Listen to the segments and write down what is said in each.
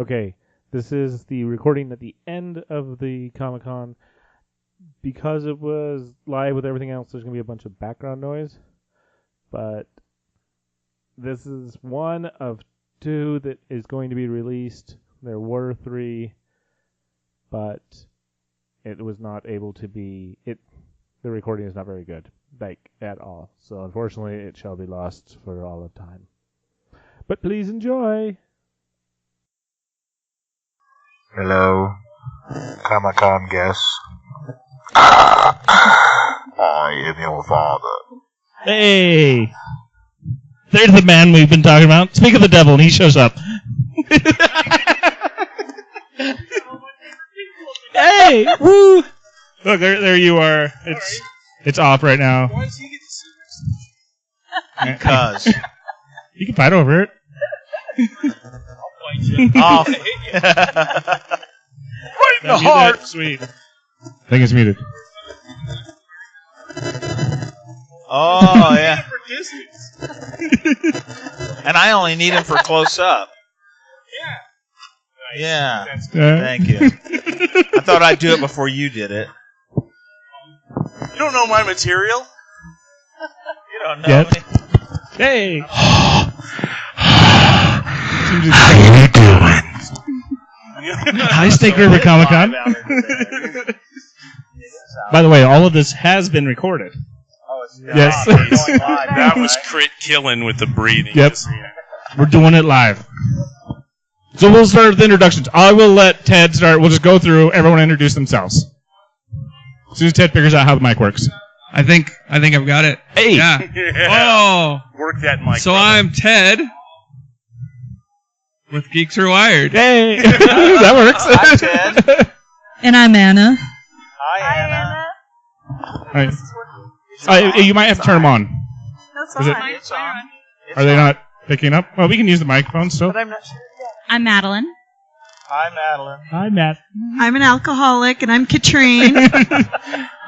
Okay, this is the recording at the end of the Comic-Con. Because it was live with everything else, there's going to be a bunch of background noise. But this is one of two that is going to be released. There were three, but it was not able to be... The recording is not very good, like, at all. So, unfortunately, it shall be lost for all of time. But please enjoy! Hello, Comic-Con guests. I am your father. Hey! There's the man we've been talking about. Speak of the devil, and he shows up. Hey! Woo! Look, there you are. It's off right now. Why does he get to sit next to Because. You can fight over it. Off. Right in the Mute heart. it. Sweet. I think it's muted. Oh, yeah. For distance. And I only need him for close up. Yeah. Nice. Yeah. That's good. Yeah. Thank you. I thought I'd do it before you did it. You don't know my material? You don't know Yet. me. Hey! How you doing? Hi, Snake River Comic Con. By the way, all of this has been recorded. Oh, it's Yes. going live, That was right? crit killing with the breathing. Yep. We're doing it live. So we'll start with introductions. I will let Ted start. We'll just go through. Everyone introduce themselves. As soon as Ted figures out how the mic works. I think I've got it. Hey! Yeah. Yeah. Work that mic. So brother. I'm Ted with Geeks Are Wired. Hey! That works. Hi, Ted. And I'm Anna. Hi, Anna. All right. You might have to turn them on. That's Is it- fine. It's on. Are they not picking up? Well, we can use the microphone still. But I'm not sure. I'm Madeline. Hi, Madeline. Hi, Matt. I'm an alcoholic, and I'm Katrine.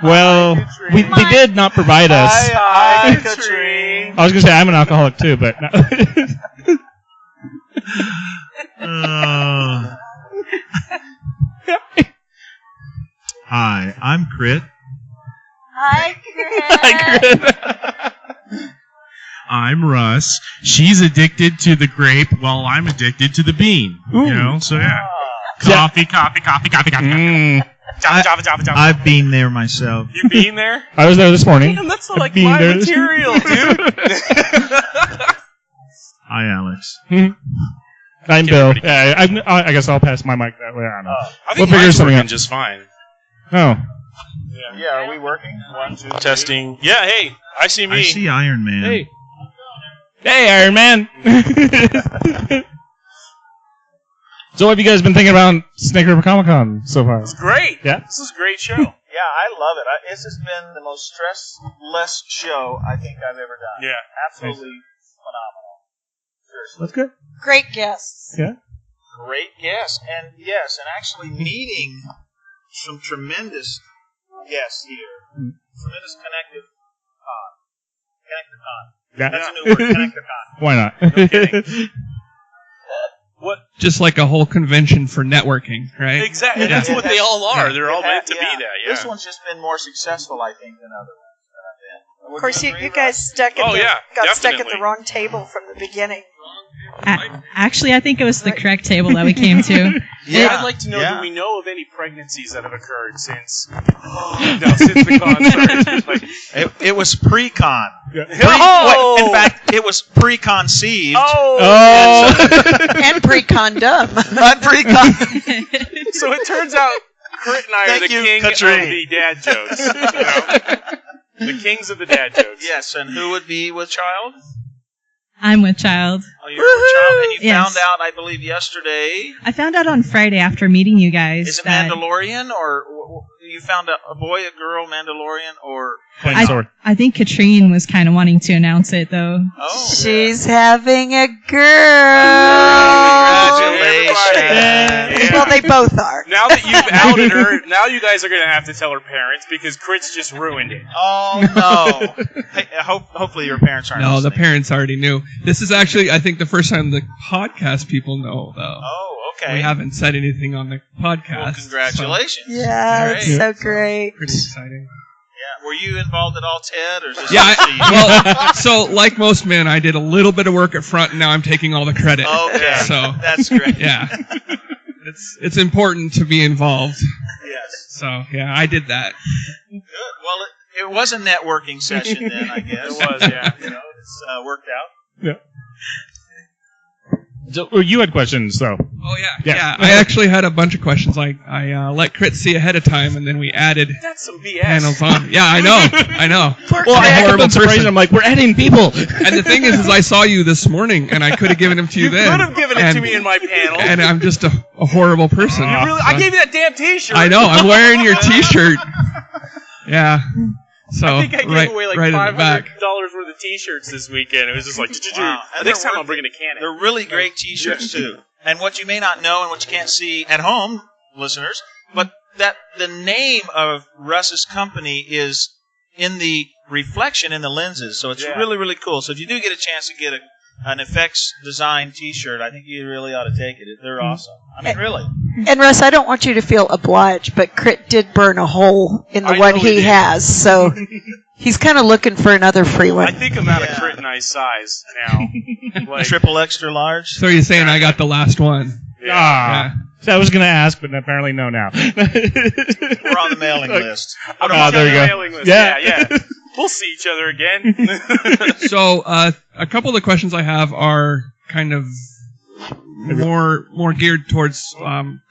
Well, they did not provide us. Hi, Katrine. I was going to say I'm an alcoholic too, but no. Hi, I'm Crit. Hi, I'm Russ. She's addicted to the grape while I'm addicted to the bean. Ooh. You know, so yeah. Ah. Coffee. Mm. Java. I've been there myself. You being there? I was there this morning. Damn, that's like Being my there. material, dude. Hi, Alex. I'm Bill. Yeah, I guess I'll pass my mic that way. I don't know. I We'll think figure mine's something working out. just fine. Oh. Yeah, are we working? 1, 2, 3. Testing. Yeah, hey, I see me. I see Iron Man. Hey. Hey, Iron Man. So what have you guys been thinking about Snake River Comic Con so far? It's great. Yeah? This is a great show. Yeah, I love it. It's just been the most stressless show I think I've ever done. Yeah. Absolutely phenomenal. Seriously. That's good. Great guests. Yeah. Great guests. And yes, and actually meeting some tremendous guests here. Tremendous connective con. Yeah. That's a new word, connective con. Why not? No kidding. What? Just like a whole convention for networking, right? Exactly. Yeah. That's what they all are. Yeah. They're all meant to be Yeah. that. Yeah. This one's just been more successful, I think, than other ones that I've been. Of Would course, you agree, guys Russ? got stuck at definitely. the wrong table from the beginning. Actually, I think it was the correct table that we came to. Yeah. I'd like to know, Yeah. do we know of any pregnancies that have occurred since since the concert? Like, It was pre-con. Oh! In fact, it was pre-conceived. Oh. And pre-condom. Not pre-con. So it turns out Crit and I are Thank the you, king Katrine. of the dad jokes. You know? The kings of the dad jokes. Yes, and who would be with child? I'm with child. Oh, you're with child, and you Yes. found out, I believe, yesterday. I found out on Friday after meeting you guys Is it that Mandalorian, or you found a boy, a girl, Mandalorian, or Playing sword. I think Katrine was kind of wanting to announce it, though. She's having a girl. Congratulations! Yeah. Well, they both are. Now that you've outed her, now you guys are going to have to tell her parents because Crit's just ruined it. Oh no! Hey, hopefully your parents aren't. No, the listening. parents already knew. This is actually, I think, the first time the podcast people know, though. Oh, okay. We haven't said anything on the podcast. Well, congratulations. Yeah, Great. it's so great. So pretty exciting. Yeah. Were you involved at all, Ted, or is this Yeah, just you? well, so like most men, I did a little bit of work at front, and now I'm taking all the credit. Okay. So That's great. yeah, it's important to be involved. Yes. So yeah, I did that. Good. Well, it was a networking session then, I guess. It was, yeah. It's worked out. So, you had questions, though. Oh yeah, Yeah. yeah. I actually had a bunch of questions. I let Crit see ahead of time, and then we added That's some BS. panels on. Yeah, I know. Well, I'm a I horrible was surprised. person. I'm like, we're adding people. And the thing is I saw you this morning, and I could have given them to you then. Could have given it to me in my panel. And I'm just a horrible person. You really? I gave you that damn T-shirt. I know. I'm wearing your T-shirt. Yeah. So I think I gave right, away like right in the back. $500 worth of T-shirts this weekend. It was just like, Wow. And next they're time I'm bringing a cannon. They're really great T-shirts too. And what you may not know and what you can't see at home, listeners, but that the name of Russ's company is in the reflection in the lenses, so it's really, really cool. So if you do get a chance to get an effects design T-shirt, I think you really ought to take it. They're awesome. I mean, really. And Russ, I don't want you to feel obliged, but Crit did burn a hole in the I one know he he did. has, so he's kind of looking for another free I one. think I'm out of Yeah. Crit and Ice size now. Like, Triple extra large. So you're saying I got the last one? Ah. So I was going to ask, but apparently no now. We're on the mailing list. I'm Ah, on there you the go. mailing list. Yeah. Yeah. We'll see each other again. So a couple of the questions I have are kind of more geared towards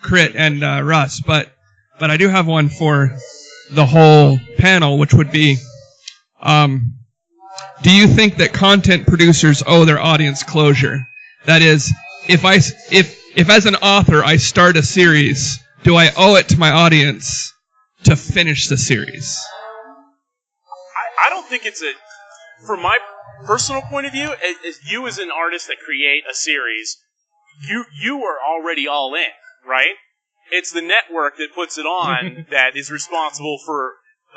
Crit and Russ, but I do have one for the whole panel, which would be, do you think that content producers owe their audience closure? That is, if as an author I start a series, do I owe it to my audience to finish the series? I don't think it's from my personal point of view, as you as an artist that create a series, you are already all in, right? It's the network that puts it on that is responsible for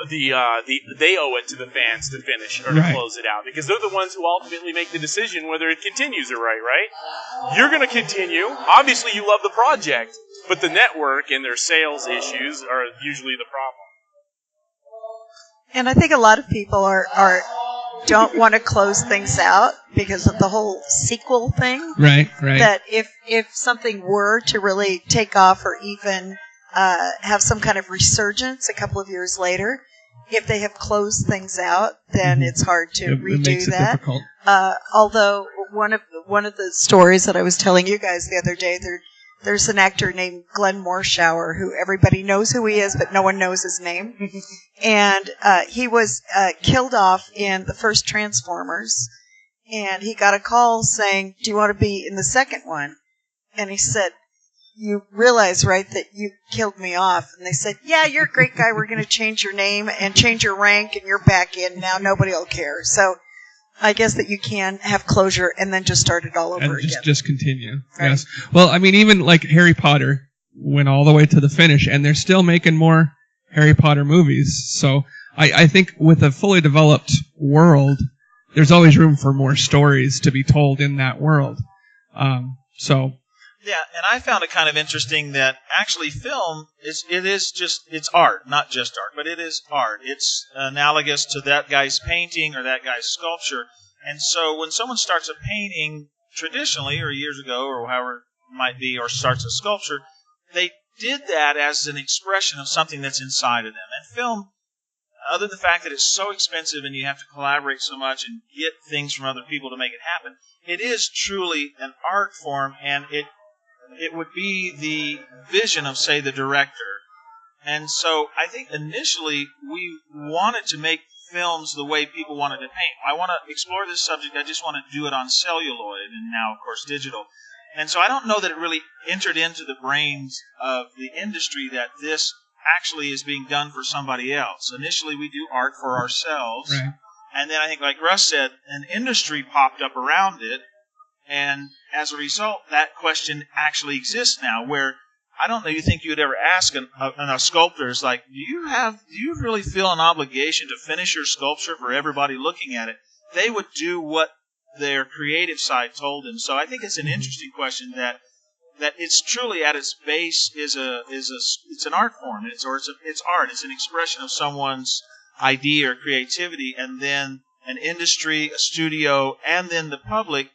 they owe it to the fans to finish or to close it out, because they're the ones who ultimately make the decision whether it continues or right? You're going to continue. Obviously, you love the project, but the network and their sales issues are usually the problem. And I think a lot of people don't want to close things out because of the whole sequel thing. Right. That if something were to really take off or even have some kind of resurgence a couple of years later, if they have closed things out, then it's hard to It redo makes it that. difficult. Although one of the stories that I was telling you guys the other day, there's an actor named Glenn Morshower who everybody knows who he is, but no one knows his name. And he was killed off in the first Transformers, and he got a call saying, "Do you want to be in the second one?" And he said, "You realize, right, that you killed me off?" And they said, "Yeah, you're a great guy. We're going to change your name and change your rank, and you're back in now. Nobody will care." So I guess that you can have closure and then just start it all over And again. just continue. Right. Yes. Well, I mean, even like Harry Potter went all the way to the finish, and they're still making more Harry Potter movies. So I think with a fully developed world, there's always room for more stories to be told in that world. So Yeah, and I found it kind of interesting that actually film it's art, not just art, but it is art. It's analogous to that guy's painting or that guy's sculpture. And so when someone starts a painting traditionally or years ago or however it might be, or starts a sculpture, they did that as an expression of something that's inside of them. And film, other than the fact that it's so expensive and you have to collaborate so much and get things from other people to make it happen, it is truly an art form, and it would be the vision of, say, the director. And so I think initially we wanted to make films the way people wanted to paint. I want to explore this subject. I just want to do it on celluloid and now, of course, digital. And so I don't know that it really entered into the brains of the industry that this actually is being done for somebody else. Initially, we do art for ourselves. right. And then I think, like Russ said, an industry popped up around it. And as a result, that question actually exists now, where I don't know, you think you would ever ask a sculptor, is like, do you really feel an obligation to finish your sculpture for everybody looking at it? They would do what their creative side told them. So I think it's an interesting question that that it's truly at its base it's an art form. It's art. It's an expression of someone's idea or creativity, and then an industry, a studio, and then the public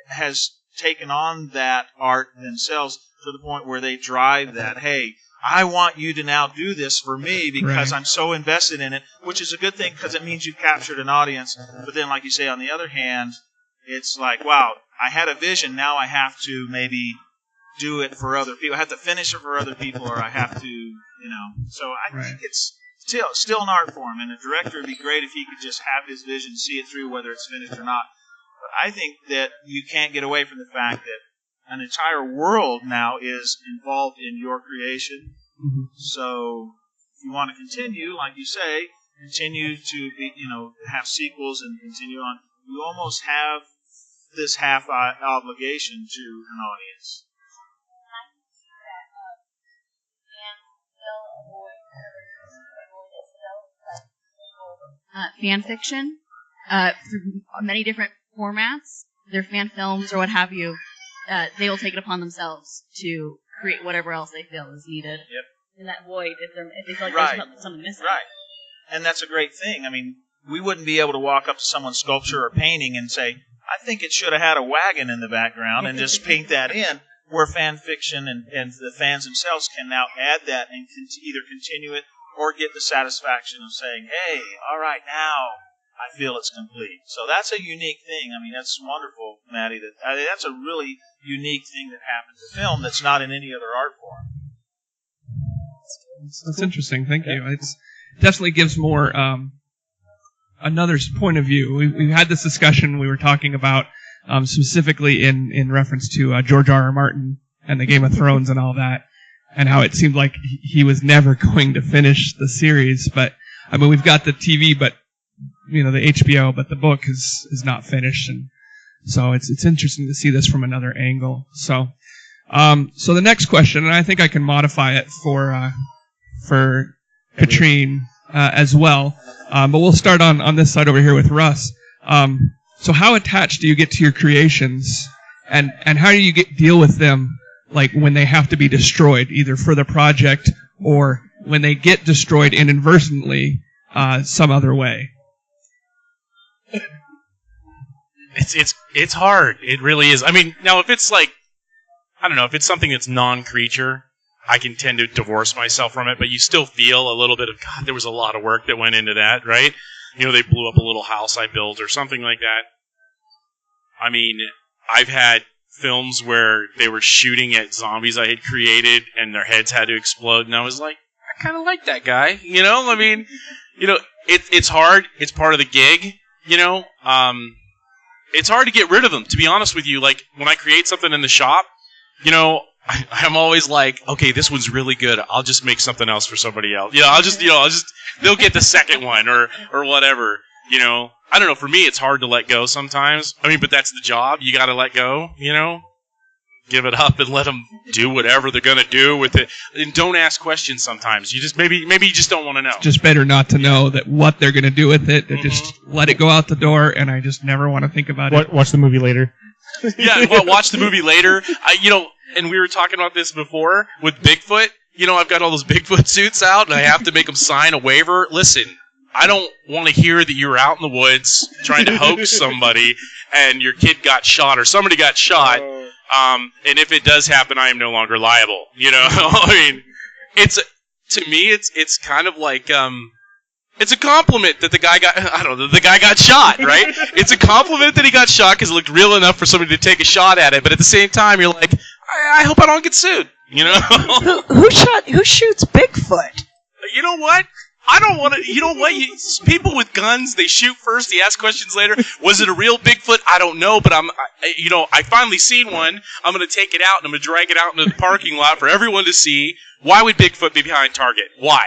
has taken on that art themselves to the point where they drive that. Hey, I want you to now do this for me because I'm so invested in it, which is a good thing because it means you've captured an audience. But then, like you say, on the other hand, it's like, wow, I had a vision. Now I have to maybe do it for other people. I have to finish it for other people, or I have to, So I think it's still an art form, and a director would be great if he could just have his vision, see it through, whether it's finished or not. But I think that you can't get away from the fact that an entire world now is involved in your creation. Mm-hmm. So if you want to continue, like you say, continue to be, have sequels and continue on, you almost have this half obligation to an audience. Fan fiction, through many different formats, their fan films or what have you, they will take it upon themselves to create whatever else they feel is needed. Yep. In that void, if they feel like there's something missing. Right. And that's a great thing. I mean, we wouldn't be able to walk up to someone's sculpture or painting and say, I think it should have had a wagon in the background, and just paint that in, where fan fiction and the fans themselves can now add that and either continue it or get the satisfaction of saying, hey, all right, now I feel it's complete. So that's a unique thing. I mean, that's wonderful, Maddie. That's a really unique thing that happens in film that's not in any other art form. That's interesting. Thank you. It definitely gives more another point of view. We've had this discussion. We were talking about specifically in reference to George R.R. Martin and the Game of Thrones and all that, and how it seemed like he was never going to finish the series. But I mean, we've got the TV, but the HBO, but the book is not finished, and so it's interesting to see this from another angle. So the next question, and I think I can modify it for Katrine as well, but we'll start on this side over here with Russ. So how attached do you get to your creations, and how do you deal with them, like when they have to be destroyed, either for the project or when they get destroyed inadvertently some other way? It's hard. It really is. I mean, now if it's like, I don't know, if it's something that's non-creature, I can tend to divorce myself from it, but you still feel a little bit of, God, there was a lot of work that went into that, right? They blew up a little house I built or something like that. I mean, I've had films where they were shooting at zombies I had created and their heads had to explode, and I was like, I kind of like that guy, I mean, it's hard. It's part of the gig, It's hard to get rid of them, to be honest with you. Like, when I create something in the shop, I'm always like, okay, this one's really good. I'll just make something else for somebody else. They'll get the second one or whatever, I don't know. For me, it's hard to let go sometimes. I mean, but that's the job. You got to let go, give it up and let them do whatever they're going to do with it. And don't ask questions sometimes. You just, maybe you just don't want to know. It's just better not to know that what they're going to do with it. They just let it go out the door, and I just never want to think about it. Watch the movie later. Yeah, well, watch the movie later. And we were talking about this before with Bigfoot. I've got all those Bigfoot suits out, and I have to make them sign a waiver. Listen, I don't want to hear that you were out in the woods trying to hoax somebody, and your kid got shot or somebody got shot. And if it does happen, I am no longer liable. I mean, to me, it's kind of like it's a compliment that the guy got shot, right? It's a compliment that he got shot because it looked real enough for somebody to take a shot at it. But at the same time, you're like, I hope I don't get sued. Who shoots Bigfoot? You know what? I don't want to. You know what? People with guns, they shoot first, they ask questions later. Was it a real Bigfoot? I don't know, but I finally seen one. I'm going to take it out and I'm going to drag it out into the parking lot for everyone to see. Why would Bigfoot be behind Target? Why?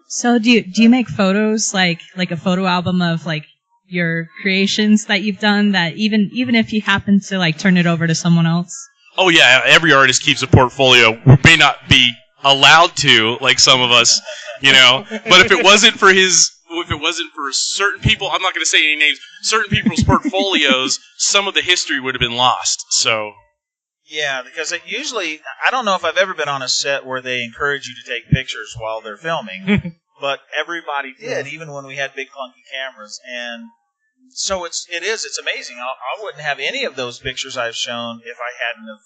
So do you make photos, like a photo album of like your creations that you've done, that even if you happen to like turn it over to someone else? Oh yeah, every artist keeps a portfolio. We may not be allowed to, like some of us, but if it wasn't for certain people, I'm not going to say any names, certain people's portfolios, some of the history would have been lost. So Yeah, because it usually, I don't know if I've ever been on a set where they encourage you to take pictures while they're filming, but everybody did, even when we had big clunky cameras. And so it's amazing. I wouldn't have any of those pictures I've shown if I hadn't have,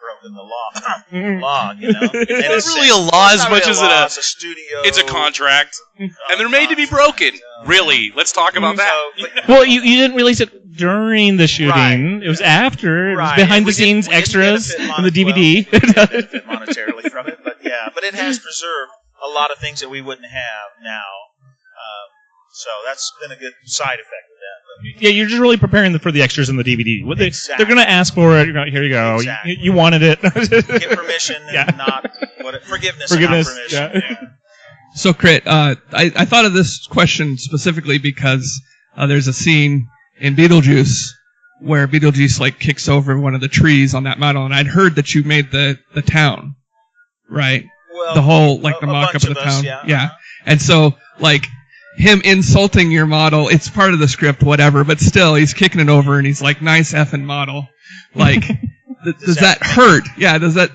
broken the law. It's not really a law as much as it's a studio. it's a contract, and they're made to be broken. Really, let's talk about that. Well, you didn't release it during the shooting. Right. It was after. It was Right. behind We the scenes didn't extras benefit in the DVD. we didn't benefit monetarily from it, but it has preserved a lot of things that we wouldn't have now. So that's been a good side effect of that. Yeah, you're just really preparing for the extras in the DVD. Exactly. They're going to ask for it. You're going, here you go. Exactly. You wanted it. Get permission and not forgiveness. And not permission. Yeah. So, Crit, I thought of this question specifically because there's a scene in Beetlejuice where Beetlejuice kicks over one of the trees on that model, and I'd heard that you made the town, right? Well, the whole the mock-up bunch of the us, town, yeah. And so him insulting your model, it's part of the script, whatever, but still he's kicking it over and he's like, nice effing model. Does that hurt? Yeah, does that?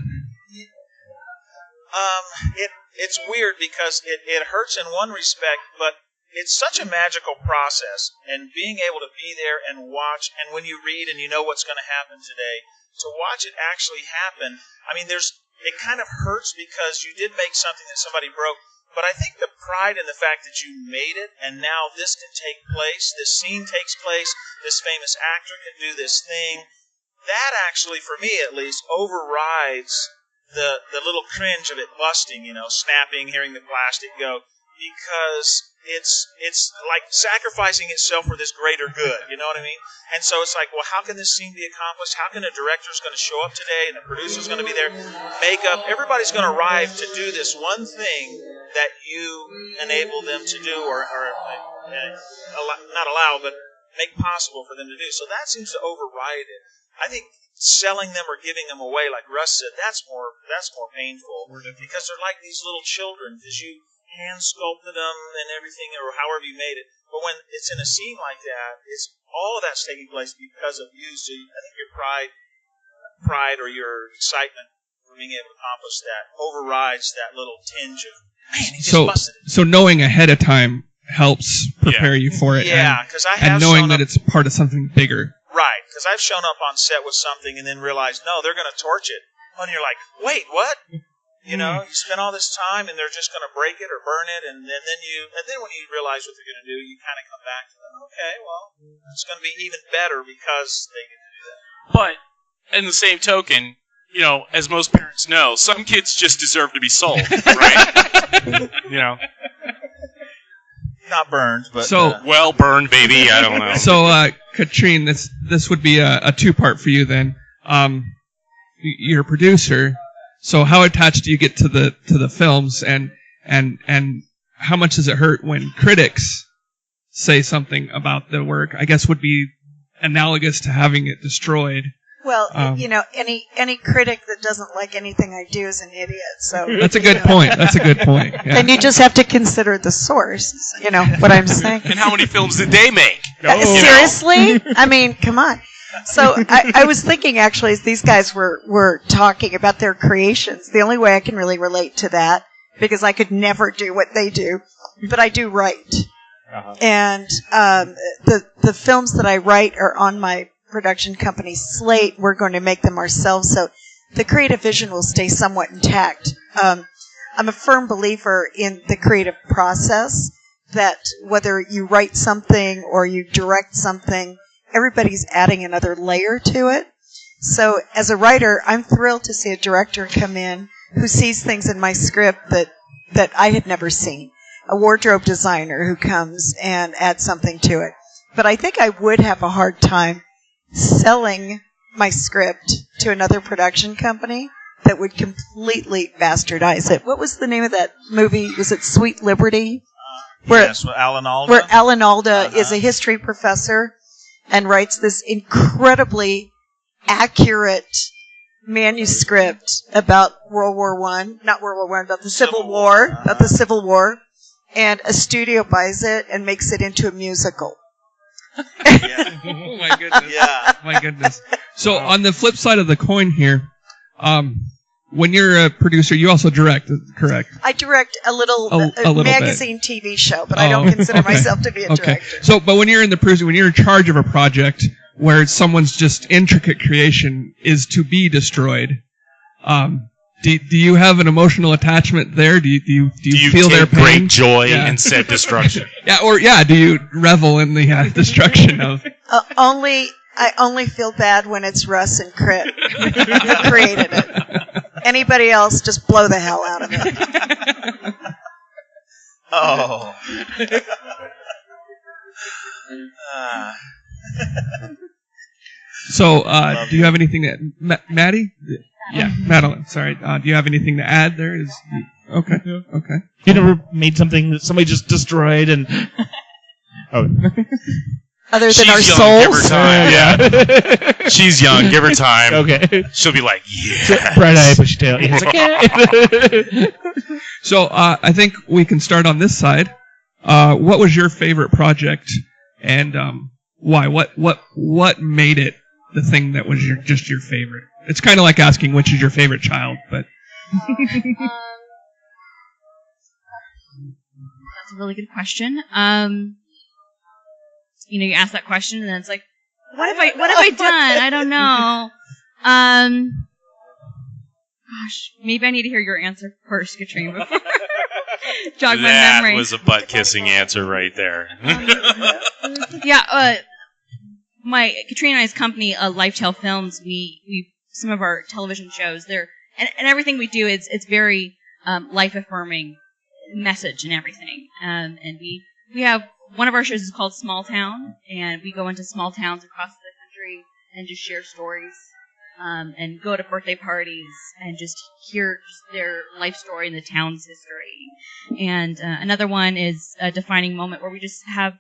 It's weird because it hurts in one respect, but it's such a magical process, and being able to be there and watch, and when you read and you know what's going to happen today, to watch it actually happen, it kind of hurts because you did make something that somebody broke, but I think the pride in the fact that you made it, and now this can take place, this scene takes place, this famous actor can do this thing, that actually, for me at least, overrides the little cringe of it busting, snapping, hearing the plastic go, because it's like sacrificing itself for this greater good, you know what I mean? And so it's like, well, how can this scene be accomplished? How can a director's going to show up today and the producer's going to be there, makeup, everybody's going to arrive to do this one thing that you enable them to do or not allow, but make possible for them to do. So that seems to override it. I think selling them or giving them away, like Russ said, that's more painful because they're like these little children because you hand sculpted them and everything or however you made it. But when it's in a scene like that, it's all of that's taking place because of you. So I think your pride or your excitement for being able to accomplish that overrides that little tinge of, man, he just busted it. So knowing ahead of time helps prepare you for it. Yeah, because I have and knowing shown that it's part of something bigger. Right, because I've shown up on set with something and then realized, no, they're going to torch it. And you're like, wait, what? You spend all this time and they're just going to break it or burn it, and then when you realize what they're going to do, you kind of come back to them. Okay, well, it's going to be even better because they get to do that. But in the same token, as most parents know, some kids just deserve to be sold, right? Not burned, but well burned, baby. I don't know. So, Katrine, this would be a two-part for you then. You're a producer, so how attached do you get to the films, and how much does it hurt when critics say something about the work? I guess would be analogous to having it destroyed. Well, any critic that doesn't like anything I do is an idiot. So that's a good point. That's a good point. Yeah. And you just have to consider the source. You know what I'm saying? And how many films did they make? Seriously? I mean, come on. So I was thinking actually, as these guys were talking about their creations, the only way I can really relate to that, because I could never do what they do, but I do write. Uh-huh. And the films that I write are on my production company slate. We're going to make them ourselves, so the creative vision will stay somewhat intact. I'm a firm believer in the creative process, that whether you write something or you direct something, everybody's adding another layer to it. So as a writer, I'm thrilled to see a director come in who sees things in my script that I had never seen. A wardrobe designer who comes and adds something to it. But I think I would have a hard time selling my script to another production company that would completely bastardize it. What was the name of that movie? Was it Sweet Liberty? Yes, with Alan Alda. Where Alan Alda is a history professor and writes this incredibly accurate manuscript about World War I, not World War I, about the Civil War, and a studio buys it and makes it into a musical. Oh my goodness! Yeah, my goodness. So on the flip side of the coin here, when you're a producer, you also direct, correct? I direct a little magazine TV show, but I Oh, don't consider okay. myself to be a Okay. director. So, but when you're in the producer, when you're in charge of a project where someone's just intricate creation is to be destroyed, do you have an emotional attachment there? Do you feel their take pain? great joy Yeah. in said destruction? Do you revel in the destruction of? I only feel bad when it's Russ and Crit who created it. Anybody else, just blow the hell out of it. Oh. So, do you have anything to, Maddie? Yeah, Madeline. Sorry. Do you have anything to add there? Okay. Okay. You never made something that somebody just destroyed and. Oh. Other than She's our young, give her souls. time. Yeah. She's young, give her time. Okay. She'll be like, yeah. Bright eye, bushy tail. Yes, okay. So, I think we can start on this side. What was your favorite project, and why? What made it the thing that was just your favorite? It's kind of like asking which is your favorite child, but. That's a really good question. You ask that question, and then it's like, what have I done? I don't know. Gosh, maybe I need to hear your answer first, Katrina, before jog my memory. That was a butt-kissing answer right there. Yeah, my Katrina and I's company, Lifetail Films, we some of our television shows, and everything we do, it's very life-affirming message and everything. And we have one of our shows is called Small Town, and we go into small towns across the country and just share stories, and go to birthday parties and just hear their life story and the town's history. And another one is a defining moment where we just have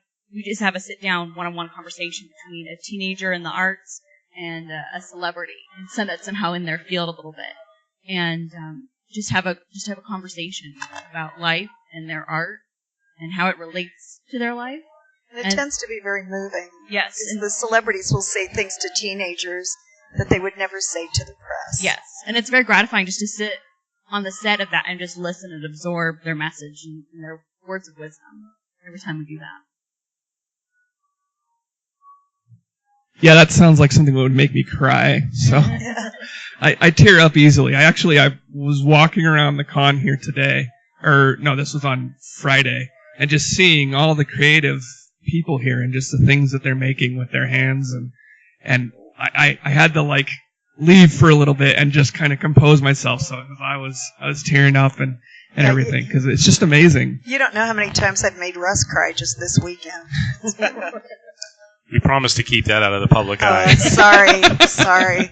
a sit-down one-on-one conversation between a teenager in the arts and a celebrity, and send that somehow in their field a little bit, and just have a conversation about life and their art and how it relates to their life. And it tends to be very moving. Yes. And the celebrities will say things to teenagers that they would never say to the press. Yes. And it's very gratifying just to sit on the set of that and just listen and absorb their message and their words of wisdom every time we do that. Yeah, that sounds like something that would make me cry. So I tear up easily. I was walking around the con here today, or no, this was on Friday, and just seeing all the creative people here and just the things that they're making with their hands, and I had to leave for a little bit and just kind of compose myself. So I was tearing up and everything, because it's just amazing. You don't know how many times I've made Russ cry just this weekend. We promise to keep that out of the public eye. Sorry.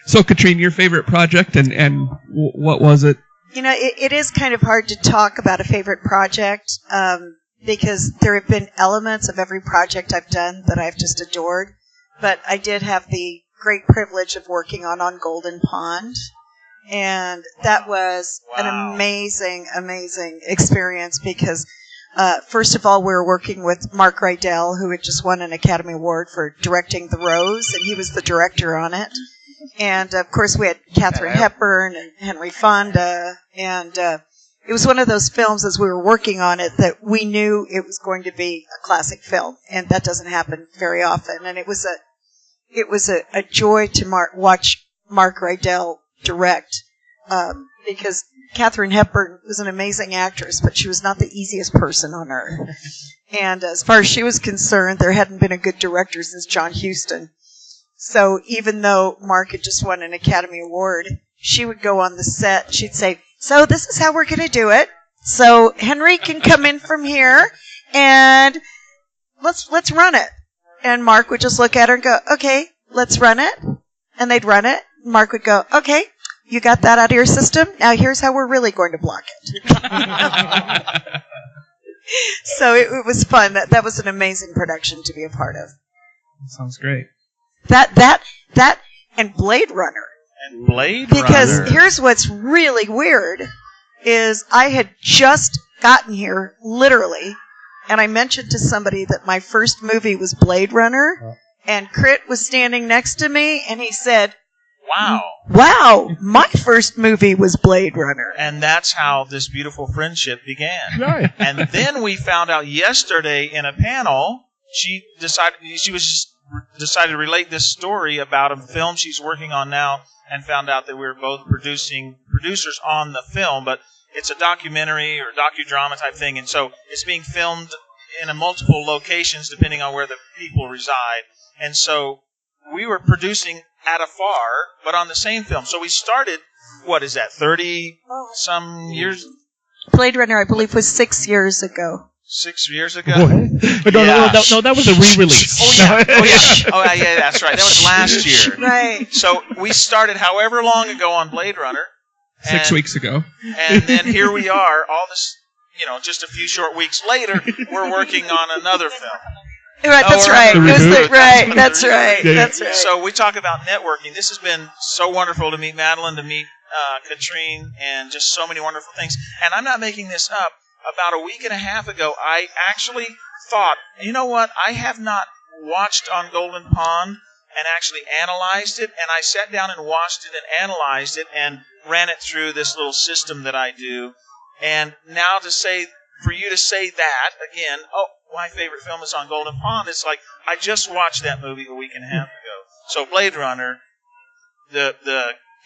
So, Katrina, your favorite project, and what was it? It is kind of hard to talk about a favorite project, because there have been elements of every project I've done that I've just adored. But I did have the great privilege of working on Golden Pond, and that was an amazing, amazing experience, because first of all, we were working with Mark Rydell, who had just won an Academy Award for directing The Rose, and he was the director on it. And, of course, we had Katharine Hepburn and Henry Fonda, and it was one of those films, as we were working on it, that we knew it was going to be a classic film, and that doesn't happen very often. And it was a joy to watch Mark Rydell direct, because Katharine Hepburn was an amazing actress, but she was not the easiest person on earth. And as far as she was concerned, there hadn't been a good director since John Huston. So even though Mark had just won an Academy Award, she would go on the set. She'd say, "So this is how we're going to do it. So Henry can come in from here, and let's run it." And Mark would just look at her and go, "Okay, let's run it." And they'd run it. Mark would go, "Okay, you got that out of your system? Now here's how we're really going to block it." So it was fun. That was an amazing production to be a part of. Sounds great. That and Blade Runner. And Blade Because Runner. here's what's really weird is I had just gotten here, literally, and I mentioned to somebody that my first movie was Blade Runner, and Crit was standing next to me, and he said, Wow. "Wow, my first movie was Blade Runner." And that's how this beautiful friendship began. Right. And then we found out yesterday in a panel, she decided to relate this story about a film she's working on now, and found out that we were both producers on the film, but it's a documentary or docudrama type thing, and so it's being filmed in multiple locations depending on where the people reside. And so we were producing at afar, but on the same film. So we started, 30-some years? Blade Runner, I believe, was 6 years ago. 6 years ago? But no, that was a re-release. Oh yeah, that's right. That was last year. Right. So we started however long ago on Blade Runner. 6 weeks ago. And then here we are, all this, just a few short weeks later, we're working on another film. Right, that's right. That's right. That's right. So we talk about networking. This has been so wonderful to meet Madeline, to meet Katrine, and just so many wonderful things. And I'm not making this up. About a week and a half ago, I actually thought, you know what? I have not watched On Golden Pond and actually analyzed it. And I sat down and watched it and analyzed it and ran it through this little system that I do. And now for you to say that again, my favorite film is On Golden Pond. It's like I just watched that movie a week and a half ago. So Blade Runner,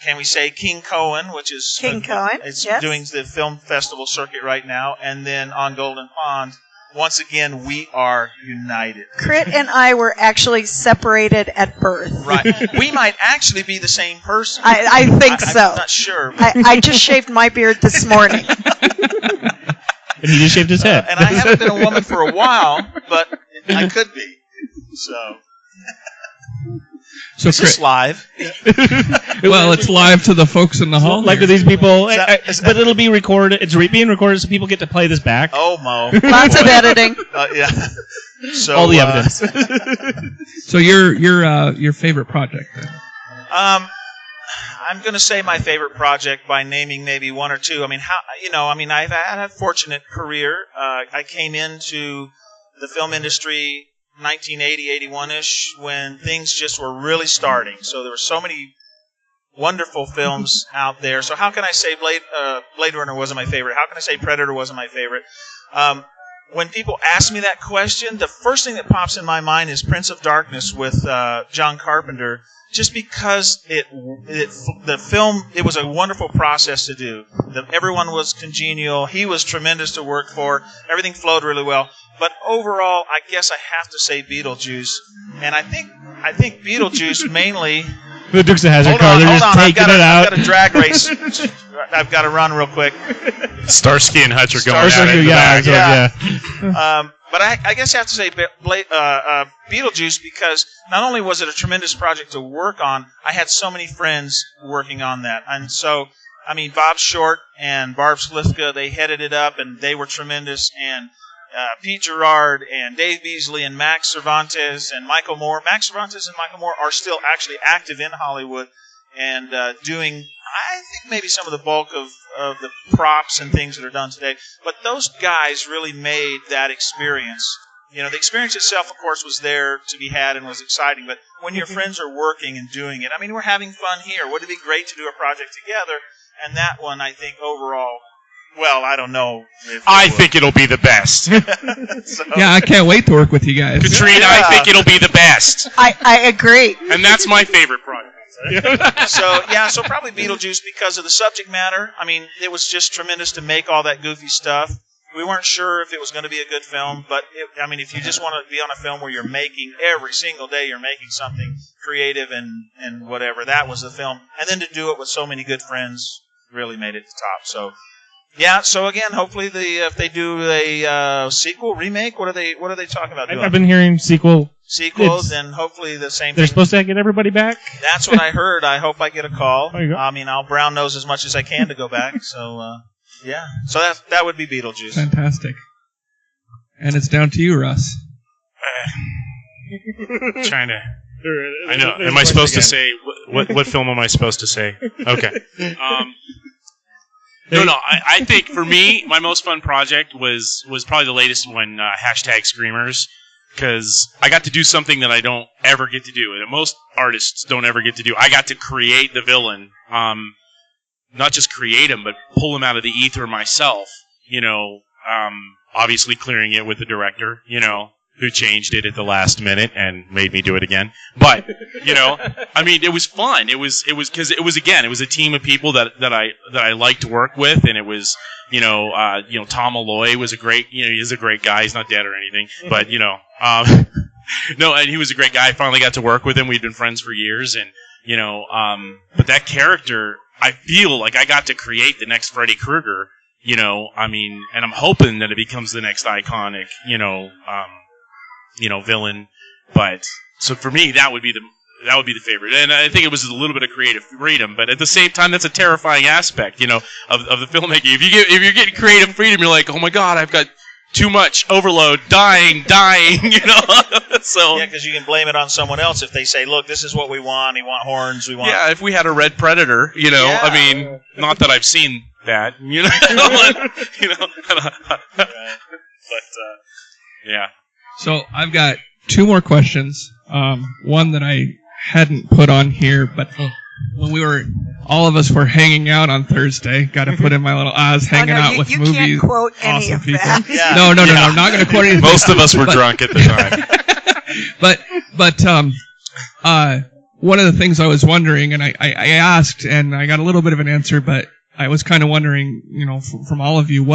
can we say King Cohen, which is King Cohen? It's yes. doing the film festival circuit right now, and then On Golden Pond. Once again, we are united. Crit and I were actually separated at birth. Right. We might actually be the same person. I think so. I'm not sure. I just shaved my beard this morning. And he just shaved his head. And I haven't been a woman for a while, but I could be. So is this live? Well, it's live to the folks in the hall. Like to these people, but it'll be recorded. It's being recorded, so people get to play this back. Oh, Mo. Lots of editing. Yeah. So, all the evidence. So your favorite project then? I'm going to say my favorite project by naming maybe one or two. I mean, I've had a fortunate career. I came into the film industry 1980, 81-ish, when things just were really starting. So there were so many wonderful films out there. So how can I say Blade Runner wasn't my favorite? How can I say Predator wasn't my favorite? When people ask me that question, the first thing that pops in my mind is Prince of Darkness with John Carpenter, just because the film, it was a wonderful process to do. Everyone was congenial. He was tremendous to work for. Everything flowed really well. But overall, I guess I have to say Beetlejuice. And I think Beetlejuice mainly... The Dukes of Hazzard car, they're just taking it out. I've got a drag race. I've got to run real quick. Starsky and Hutch are going at it. Yeah. But I guess I have to say Beetlejuice, because not only was it a tremendous project to work on, I had so many friends working on that. And so, Bob Short and Barb Slifka, they headed it up, and they were tremendous. And Pete Gerard and Dave Beasley and Max Cervantes and Michael Moore. Max Cervantes and Michael Moore are still actually active in Hollywood and doing, I think, maybe some of the bulk of the props and things that are done today. But those guys really made that experience. The experience itself, of course, was there to be had and was exciting. But when your friends are working and doing it, we're having fun here. Wouldn't it be great to do a project together? And that one, I think, overall... Well, I don't know. I think it'll be the best. So. Yeah, I can't wait to work with you guys. Katrina, I think it'll be the best. I agree. And that's my favorite project. So probably Beetlejuice because of the subject matter. It was just tremendous to make all that goofy stuff. We weren't sure if it was going to be a good film, but if you just want to be on a film where you're making every single day, you're making something creative and whatever, that was the film. And then to do it with so many good friends really made it to top. So. Yeah, so again, hopefully if they do a sequel, remake, what are they talking about doing? I've been hearing sequels, then hopefully the same they're thing. supposed to get everybody back? That's what I heard. I hope I get a call. There you go. I'll brown nose as much as I can to go back. So, yeah. So that would be Beetlejuice. Fantastic. And it's down to you, Russ. Trying to... I know. Am I supposed to say... What film am I supposed to say? Okay. No. I think for me, my most fun project was probably the latest one, #Screamers, because I got to do something that I don't ever get to do, and most artists don't ever get to do. I got to create the villain, not just create him, but pull him out of the ether myself. Obviously clearing it with the director, who changed it at the last minute and made me do it again. But I mean, it was fun. It was because it was a team of people that I liked to work with, and it was. Tom Malloy was a great, he's a great guy. He's not dead or anything, but no, and he was a great guy. I finally got to work with him. We'd been friends for years, and but that character, I feel like I got to create the next Freddy Krueger. And I'm hoping that it becomes the next iconic, villain. But so for me, that would be the favorite, and I think it was a little bit of creative freedom, but at the same time, that's a terrifying aspect, of the filmmaking. If you're getting creative freedom, you're like, oh my god, I've got too much overload, dying, So yeah, because you can blame it on someone else if they say, look, this is what we want. We want horns. We want. Yeah, if we had a Red Predator, I mean, not that I've seen that, but yeah. So I've got 2 more questions. One that I hadn't put on here, but when all of us were hanging out on Thursday, got to put in my little Oz hanging out with movies. You can't quote any awesome of people. that. Yeah. No, I'm not going to quote anything. Most of us were drunk at the time. But one of the things I was wondering, and I asked, and I got a little bit of an answer, but I was kind of wondering, from all of you,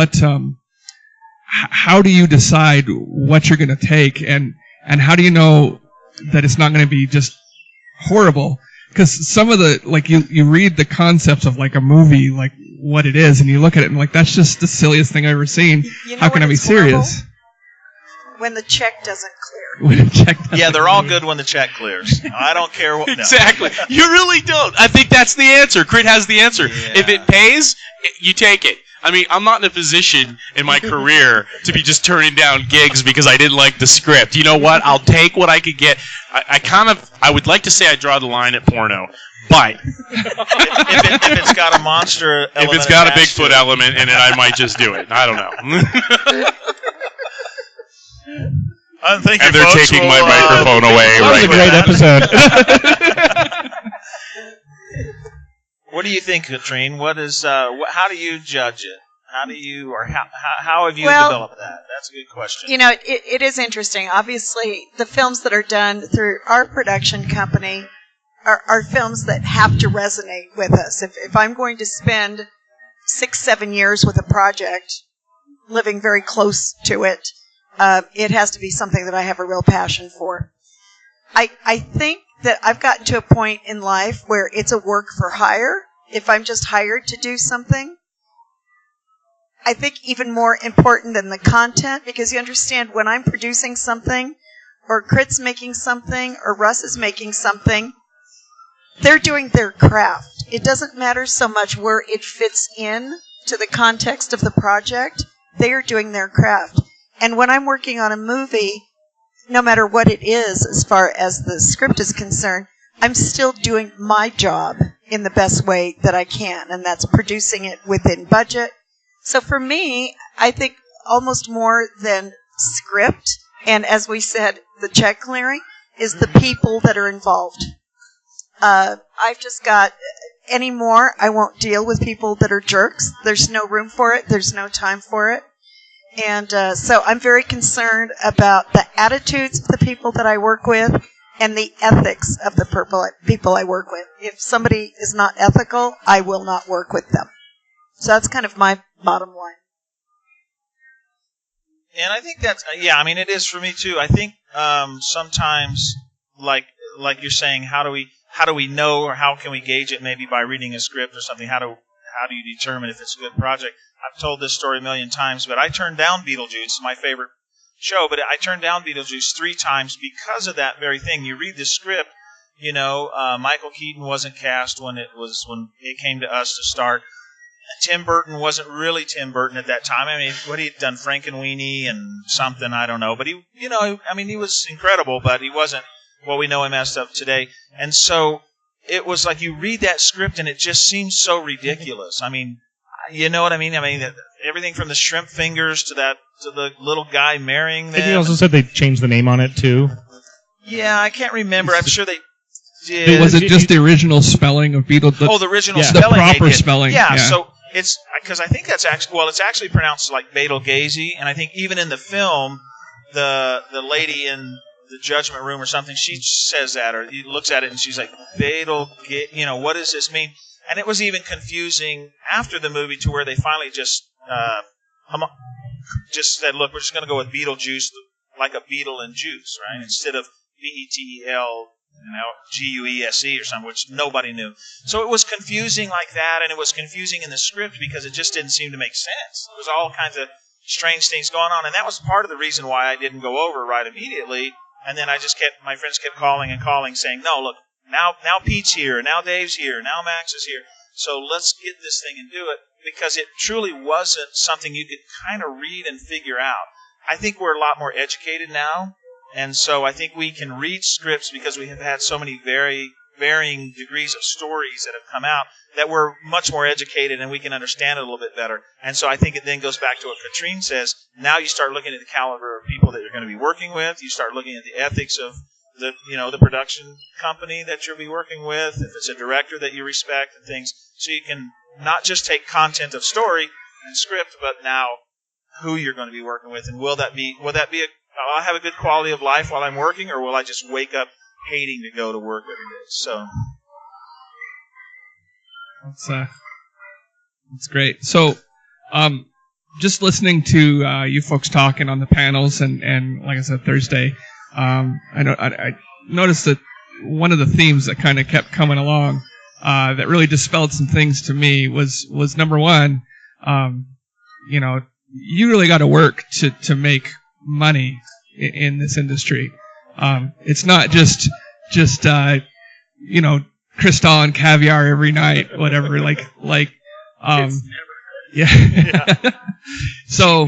how do you decide what you're going to take, and how do you know that it's not going to be just horrible? Because some of the, you read the concepts of a movie, what it is, and you look at it and that's just the silliest thing I've ever seen. How can I be serious? Horrible? When the check doesn't clear. Yeah, they're all good when the check clears. I don't care what. Exactly. You really don't. I think that's the answer. Crit has the answer. Yeah. If it pays, you take it. I mean, I'm not in a position in my career to be just turning down gigs because I didn't like the script. You know what? I'll take what I could get. I would like to say I draw the line at porno, but if it's got a monster element, if it's got a Bigfoot element in it, I might just do it. I don't know. And they're taking my microphone away right now. That was a great episode. What do you think, Katrine? What is? How do you judge it? How do you, or how have you developed that? That's a good question. It is interesting. Obviously, the films that are done through our production company are films that have to resonate with us. If I'm going to spend 6-7 years with a project, living very close to it, it has to be something that I have a real passion for. I think that I've gotten to a point in life where it's a work for hire. If I'm just hired to do something, I think even more important than the content, because you understand when I'm producing something, or Crit's making something, or Russ is making something, they're doing their craft. It doesn't matter so much where it fits in to the context of the project. They are doing their craft. And when I'm working on a movie, no matter what it is, as far as the script is concerned, I'm still doing my job in the best way that I can, and that's producing it within budget. So for me, I think almost more than script, and as we said, the check clearing, is the people that are involved. I've just got, anymore, I won't deal with people that are jerks. There's no room for it. There's no time for it. And so I'm very concerned about the attitudes of the people that I work with and the ethics of the people I work with. If somebody is not ethical, I will not work with them. So that's kind of my bottom line. And I think that's, it is for me too. I think sometimes, like you're saying, how do we know, or how can we gauge it? Maybe by reading a script or something. How do you determine if it's a good project? I've told this story a million times, but I turned down Beetlejuice. It's my favorite show, but I turned down Beetlejuice 3 times because of that very thing. You read the script, Michael Keaton wasn't cast when it came to us to start. Tim Burton wasn't really Tim Burton at that time. I mean, what he had done, Frankenweenie and something, I don't know. But he was incredible, but he wasn't what we know him as of today. And so it was like you read that script and it just seems so ridiculous. I mean, you know what I mean? I mean, everything from the shrimp fingers to the little guy marrying them. I think they also said they changed the name on it too. Yeah, I can't remember. I'm sure they did. Was it just the original spelling of Beetle? The original the spelling. proper they did. spelling. Yeah, so it's because I think that's actually it's actually pronounced like Betelgeuse, and I think even in the film, the lady in the judgment room or something, she says that, or he looks at it and she's like, Betelgeuse, what does this mean? And it was even confusing after the movie to where they finally just said, look, we're just going to go with Beetlejuice, like a beetle and juice, right? Instead of BETLGUESE or something, which nobody knew. So it was confusing like that, and it was confusing in the script because it just didn't seem to make sense. There was all kinds of strange things going on, and that was part of the reason why I didn't go over right immediately. And then my friends kept calling and calling, saying, no, look, now Pete's here, now Dave's here, now Max is here, so let's get this thing and do it, because it truly wasn't something you could kind of read and figure out. I think we're a lot more educated now, and so I think we can read scripts because we have had so many varying degrees of stories that have come out that we're much more educated and we can understand it a little bit better. And so I think it then goes back to what Katrine says. Now you start looking at the caliber of people that you're going to be working with. You start looking at the ethics of the production company that you'll be working with, if it's a director that you respect and things. So you can not just take content of story and script, but now who you're going to be working with, and will that be I'll have a good quality of life while I'm working, or will I just wake up hating to go to work every day? So that's great. So, just listening to you folks talking on the panels, and like I said, Thursday, I noticed that one of the themes that kind of kept coming along that really dispelled some things to me was number one, you really got to work to make money in this industry. It's not just crystal and caviar every night, whatever. So,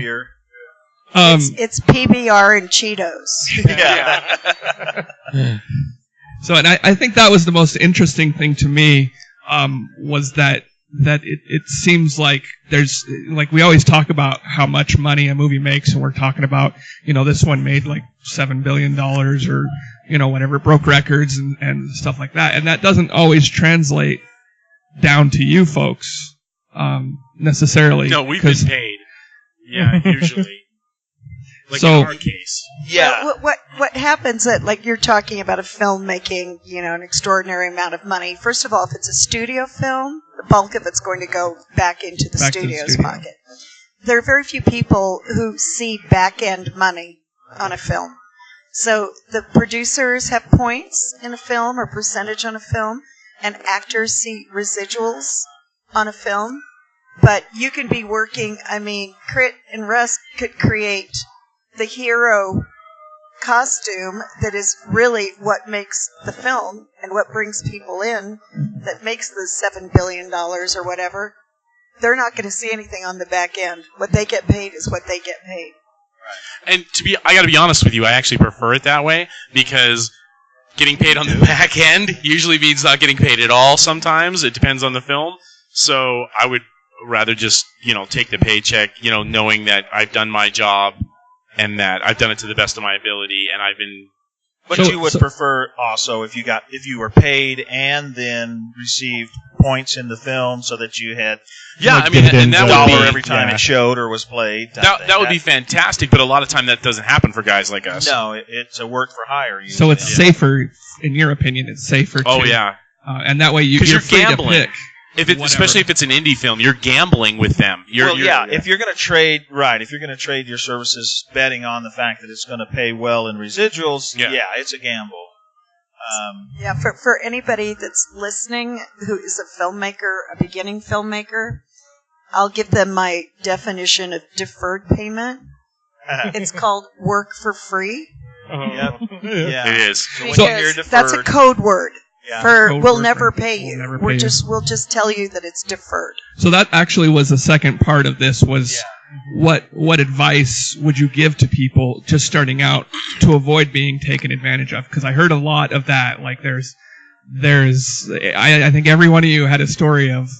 it's PBR and Cheetos. Yeah. So, and I think that was the most interesting thing to me, was that it seems like there's, like, we always talk about how much money a movie makes, and we're talking about, this one made like $7 billion or, whatever, broke records and stuff like that. And that doesn't always translate down to you folks, necessarily. No, we've been paid. Yeah, usually. Like so, in our case. Yeah. What happens that, like, you're talking about a film making, an extraordinary amount of money. First of all, if it's a studio film, the bulk of it's going to go back into the studio's pocket. There are very few people who see back-end money on a film. So the producers have points in a film or percentage on a film, and actors see residuals on a film. But you can be working, Crit and Russ could create the hero costume that is really what makes the film and what brings people in, that makes the $7 billion or whatever. They're not going to see anything on the back end. What they get paid is what they get paid. And I got to be honest with you, I actually prefer it that way, because getting paid on the back end usually means not getting paid at all sometimes. It depends on the film. So I would rather just, take the paycheck, knowing that I've done my job and that I've done it to the best of my ability, and I've been. But you would prefer also if you were paid and then received points in the film, so that you had and that $1 would be, every time it showed or was played. That would be fantastic, but a lot of time that doesn't happen for guys like us. No, it's a work for hire. Usually. So it's safer, in your opinion, it's safer. And that way you're free gambling. to pick. Especially if it's an indie film, you're gambling with them. If you're going to trade, if you're going to trade your services betting on the fact that it's going to pay well in residuals, it's a gamble. For anybody that's listening who is a filmmaker, a beginning filmmaker, I'll give them my definition of deferred payment. It's called work for free. Yep. Yeah. It is. Because that's a code word. Yeah. We'll never pay you. We'll just tell you that it's deferred. So that actually was the second part of this was what advice would you give to people just starting out to avoid being taken advantage of? Because I heard a lot of that. Like I think every one of you had a story of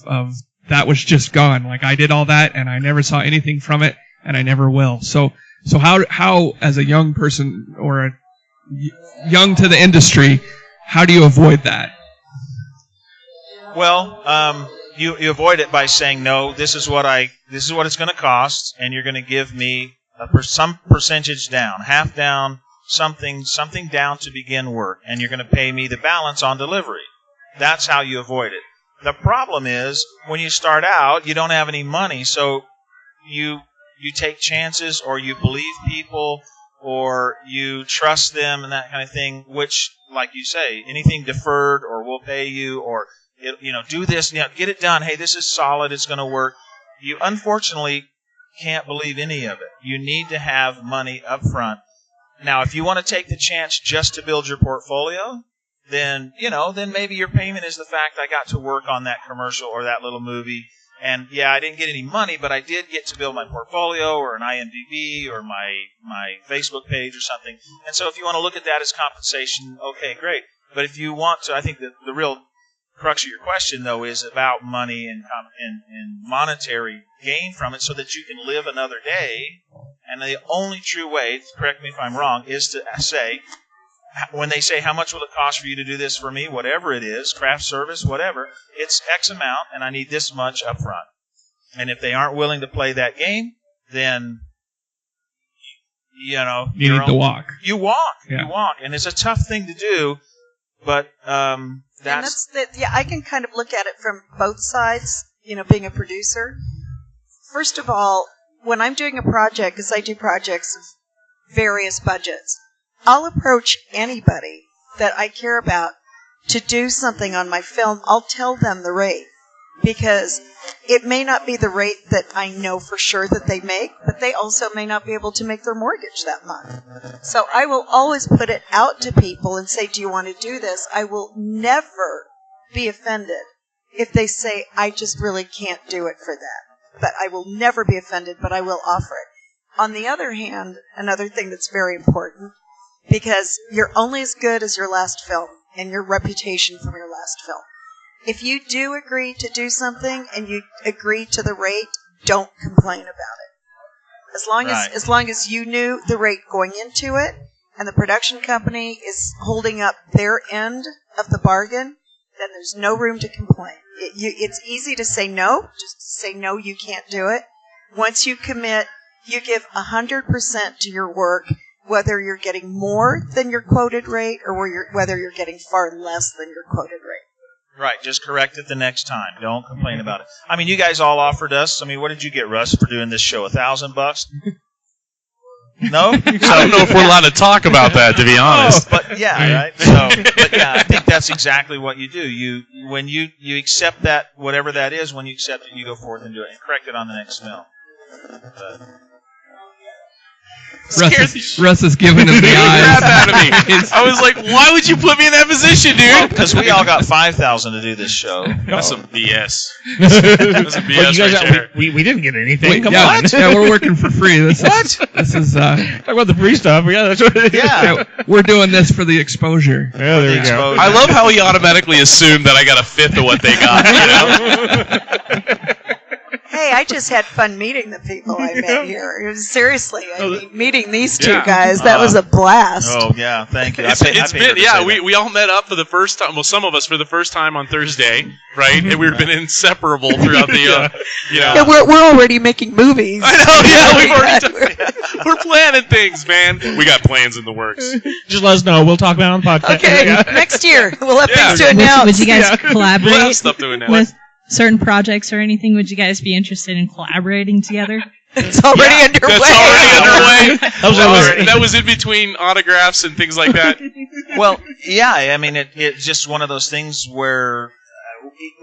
that was just gone. Like I did all that and I never saw anything from it and I never will. So how as a young person or young to the industry, how do you avoid that? Well, you avoid it by saying, no, this is what it's going to cost, and you're going to give me some percentage down, half down, something down to begin work, and you're going to pay me the balance on delivery. That's how you avoid it. The problem is when you start out, you don't have any money, so you take chances, or you believe people, or you trust them and that kind of thing, which, like you say, anything deferred or we'll pay you or, do this, get it done. Hey, this is solid. It's going to work. You unfortunately can't believe any of it. You need to have money up front. Now, if you want to take the chance just to build your portfolio, then maybe your payment is the fact I got to work on that commercial or that little movie. And yeah, I didn't get any money, but I did get to build my portfolio or an IMDb or my Facebook page or something. And so if you want to look at that as compensation, okay, great. But if you want to, I think that the real crux of your question, though, is about money and monetary gain from it so that you can live another day. And the only true way, correct me if I'm wrong, is to say, when they say, how much will it cost for you to do this for me, whatever it is, craft service, whatever, it's X amount, and I need this much up front. And if they aren't willing to play that game, then, you need to walk. You walk. Yeah. You walk. And it's a tough thing to do, but I can kind of look at it from both sides, being a producer. First of all, when I'm doing a project, because I do projects of various budgets, I'll approach anybody that I care about to do something on my film. I'll tell them the rate, because it may not be the rate that I know for sure that they make, but they also may not be able to make their mortgage that month. So I will always put it out to people and say, do you want to do this? I will never be offended if they say, I just really can't do it for that. But I will never be offended, but I will offer it. On the other hand, another thing that's very important, because you're only as good as your last film and your reputation from your last film. If you do agree to do something and you agree to the rate, don't complain about it. As long as you knew the rate going into it and the production company is holding up their end of the bargain, then there's no room to complain. It's easy to say no, just say no, you can't do it. Once you commit, you give 100% to your work, whether you're getting more than your quoted rate or whether you're getting far less than your quoted rate. Right, just correct it the next time. Don't complain about it. I mean, you guys all offered us. I mean, what did you get, Russ, for doing this show? $1,000? No? I don't know if we're allowed to talk about that, to be honest. But yeah, right. I think that's exactly what you do. When you accept that, whatever that is, when you accept it, you go forth and do it and correct it on the next film. Russ is giving him the eyes. Out of me. I was like, why would you put me in that position, dude? Because we all got $5,000 to do this show. That's some BS. That's some BS right there. We didn't get anything. Come on. on. Yeah, we're working for free. This is talk about the free stuff. Yeah, that's what it is. Yeah, we're doing this for the exposure. Yeah, there you go. I love how he automatically assumed that I got a fifth of what they got. Hey, I just had fun meeting the people I met here. It was, seriously, meeting these two guys, that was a blast. Oh, yeah, thank you. We all met up for the first time, well, some of us for the first time on Thursday, right? And we've been inseparable throughout the, Yeah, we're already making movies. I know, yeah, we're planning things, man. We got plans in the works. Just let us know. We'll talk about it on the podcast. Okay, next year. We'll have things to announce. Would you guys collaborate we'll have stuff to announce. with certain projects or anything? Would you guys be interested in collaborating together? It's already underway. That's already underway. That was in between autographs and things like that. Well, yeah, I mean, it's just one of those things where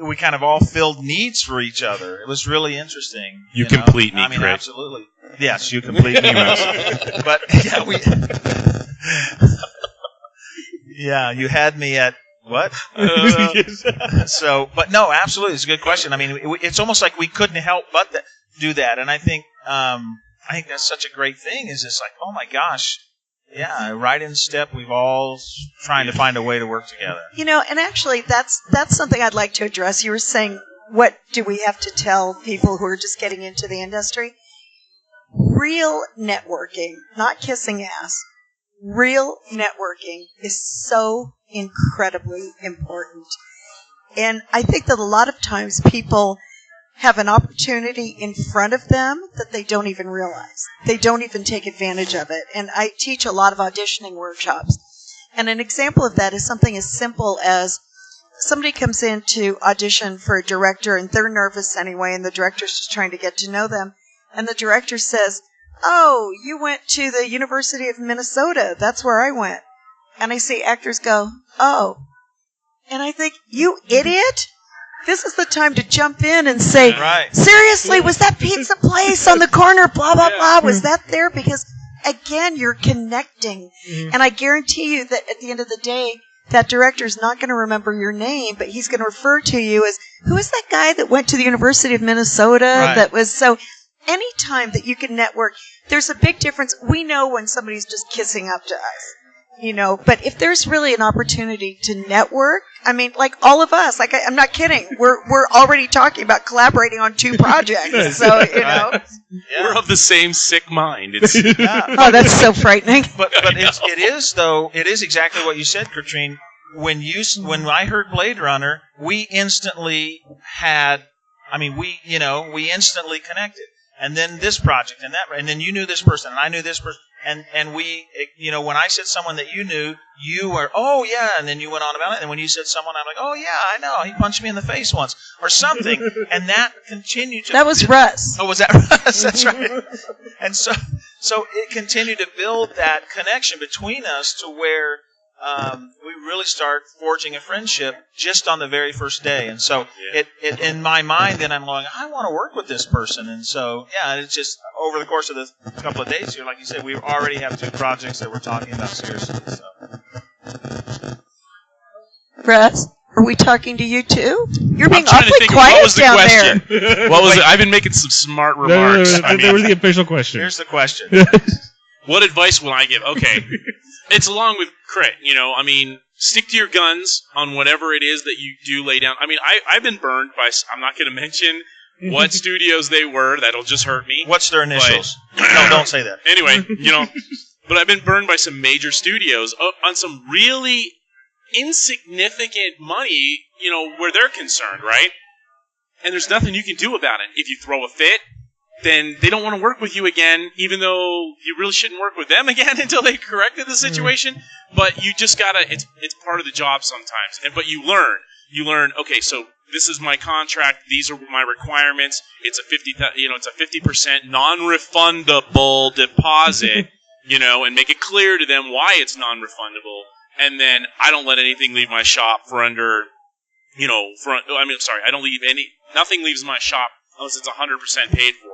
we kind of all filled needs for each other. It was really interesting. You complete me, I mean, Craig. Absolutely. Yes, you complete me, Russ. But, yeah, you had me at what? But no, absolutely, it's a good question. I mean, it's almost like we couldn't help but do that, and I think that's such a great thing. Is it's like, oh my gosh, yeah, right in step. We've all trying to find a way to work together. And actually, that's something I'd like to address. You were saying what do we have to tell people who are just getting into the industry? Real networking, not kissing ass. Real networking is so incredibly important. And I think that a lot of times people have an opportunity in front of them that they don't even realize. They don't even take advantage of it. And I teach a lot of auditioning workshops. And an example of that is something as simple as somebody comes in to audition for a director, and they're nervous anyway, and the director's just trying to get to know them. And the director says, "Oh, you went to the University of Minnesota. That's where I went." And I see actors go, "Oh." And I think, you idiot. This is the time to jump in and say, seriously, was that pizza place on the corner, blah, blah, blah, was that there? Because, again, you're connecting. And I guarantee you that at the end of the day, that director's not going to remember your name, but he's going to refer to you as, who is that guy that went to the University of Minnesota? That was so... Anytime that you can network, there's a big difference. We know when somebody's just kissing up to us, but if there's really an opportunity to network, I mean, like all of us, like I'm not kidding. We're already talking about collaborating on 2 projects. So, We're of the same sick mind. It's Oh, that's so frightening. But it is exactly what you said, Katrine. When I heard Blade Runner, we instantly we instantly connected. And then this project and that, and then you knew this person and I knew this person, and we, when I said someone that you knew, you were, oh yeah, and then you went on about it, and when you said someone, I'm like, oh yeah, I know, he punched me in the face once or something, and that continued. That was Russ. Oh, was that Russ? That's right. And so it continued to build that connection between us to where we really start forging a friendship just on the very first day. And so it in my mind, then I'm going, I want to work with this person. And so, it's just over the course of the couple of days here, like you said, we already have 2 projects that we're talking about seriously. So. Russ, are we talking to you too? You're being I'm trying to awfully think quiet what was the down question? there. What was it? I've been making some smart remarks. There was the official question. Here's the question. What advice will I give? Okay. It's along with Crit, stick to your guns on whatever it is that you do lay down. I've been burned by, I'm not going to mention what studios they were. That'll just hurt me. What's their initials? No, don't say that. Anyway, but I've been burned by some major studios on some really insignificant money, where they're concerned, right? And there's nothing you can do about it. If you throw a fit, then they don't want to work with you again, even though you really shouldn't work with them again until they corrected the situation. But you just gotta, it's part of the job sometimes. But you learn, okay, so this is my contract, these are my requirements, it's a 50% non-refundable deposit, and make it clear to them why it's non-refundable. And then I don't let anything leave my shop nothing leaves my shop unless it's 100% paid for.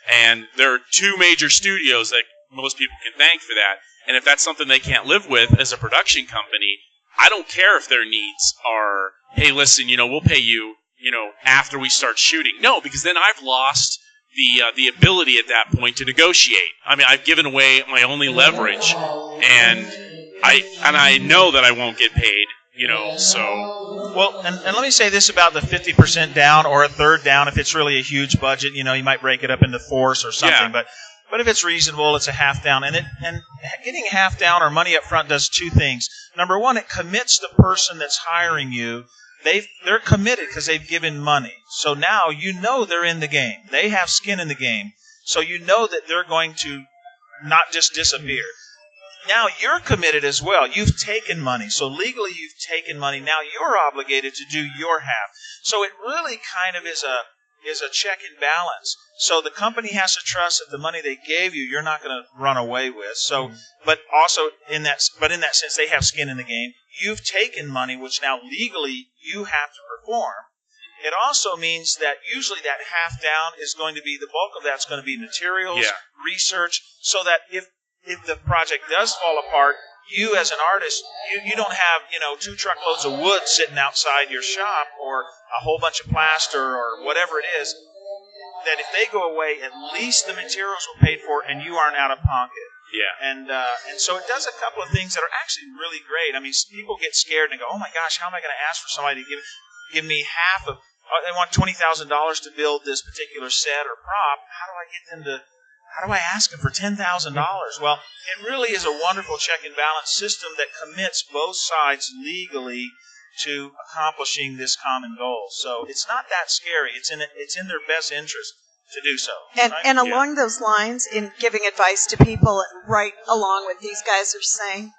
And there are 2 major studios that most people can thank for that. And if that's something they can't live with as a production company, I don't care if their needs are, hey, listen, we'll pay you, after we start shooting. No, because then I've lost the ability at that point to negotiate. I've given away my only leverage, and I know that I won't get paid. So... Well, and let me say this about the 50% down or a third down. If it's really a huge budget, you might break it up into fourths or something. Yeah. But if it's reasonable, it's a half down. And getting half down or money up front does 2 things. Number 1, it commits the person that's hiring you. They're committed because they've given money. So now they're in the game. They have skin in the game. So that they're going to not just disappear. Now you're committed as well. You've taken money. So legally you've taken money. Now you're obligated to do your half. So it really kind of is a check and balance. So the company has to trust that the money they gave you, you're not going to run away with. So, but also in that sense, they have skin in the game. You've taken money, which now legally you have to perform. It also means that usually that half down is going to be, the bulk of that's going to be materials, research, so that if the project does fall apart, you as an artist, you don't have 2 truckloads of wood sitting outside your shop or a whole bunch of plaster or whatever it is. That if they go away, at least the materials were paid for and you aren't out of pocket. Yeah. And so it does a couple of things that are actually really great. People get scared and go, oh my gosh, how am I going to ask for somebody to give me half of they want $20,000 to build this particular set or prop. How do I ask them for $10,000? Well, it really is a wonderful check and balance system that commits both sides legally to accomplishing this common goal. So it's not that scary. It's in their best interest to do so. And along those lines, in giving advice to people, right along what these guys are saying,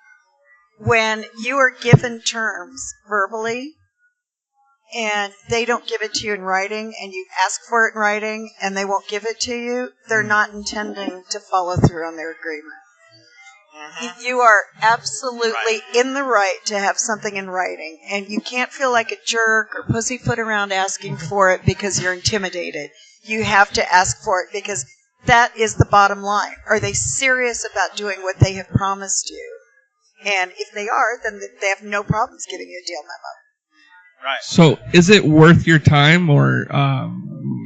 when you are given terms verbally and they don't give it to you in writing and you ask for it in writing and they won't give it to you, they're not intending to follow through on their agreement. Mm-hmm. You are absolutely in the right to have something in writing, and you can't feel like a jerk or pussyfoot around asking for it because you're intimidated. You have to ask for it because that is the bottom line. Are they serious about doing what they have promised you? And if they are, then they have no problems giving you a deal memo. Right. So is it worth your time or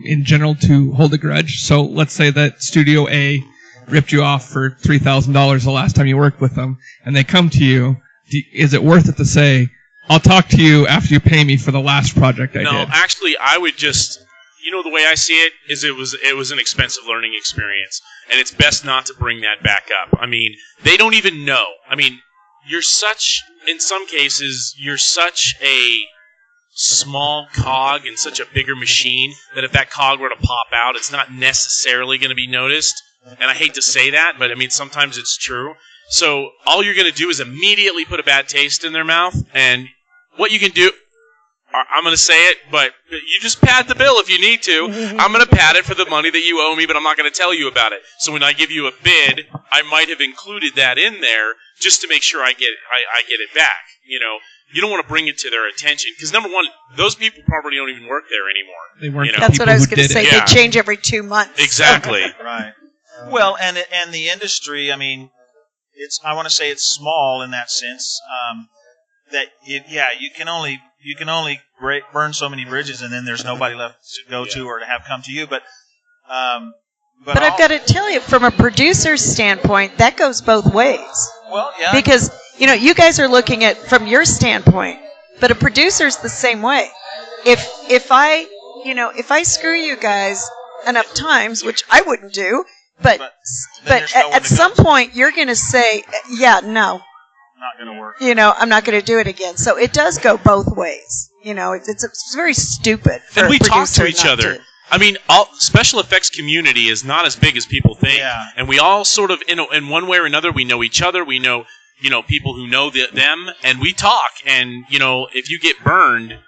in general to hold a grudge? So let's say that Studio A ripped you off for $3,000 the last time you worked with them, and they come to you. Is it worth it to say, I'll talk to you after you pay me for the last project I did? No, actually, I would just... the way I see it is it was an expensive learning experience, and it's best not to bring that back up. I mean, they don't even know. I mean, in some cases, you're such a small cog in such a bigger machine that if that cog were to pop out, it's not necessarily going to be noticed. And I hate to say that, but I mean, sometimes it's true. So all you're going to do is immediately put a bad taste in their mouth, and what you can do... I'm going to say it, but you just pad the bill if you need to. I'm going to pad it for the money that you owe me, but I'm not going to tell you about it. So when I give you a bid, I might have included that in there just to make sure I get it back. You don't want to bring it to their attention because, number one, those people probably don't even work there anymore. They weren't. That's what I was going to say. They change every 2 months. Exactly. Right. Well, and the industry, I mean, I want to say it's small in that sense. You can only burn so many bridges, and then there's nobody left to go to or to have come to you. But I've got to tell you, from a producer's standpoint, that goes both ways. Well, yeah. Because you guys are looking at from your standpoint, but a producer's the same way. If I screw you guys enough times, which I wouldn't do, but at some point you're going to say, yeah, no. Not going to work. I'm not going to do it again. So it does go both ways. It's very stupid. For and we a talk to producer each not other. to. I mean, special effects community is not as big as people think. Yeah. And we all sort of, in one way or another, we know each other. We know, people who know them, and we talk. And if you get burned,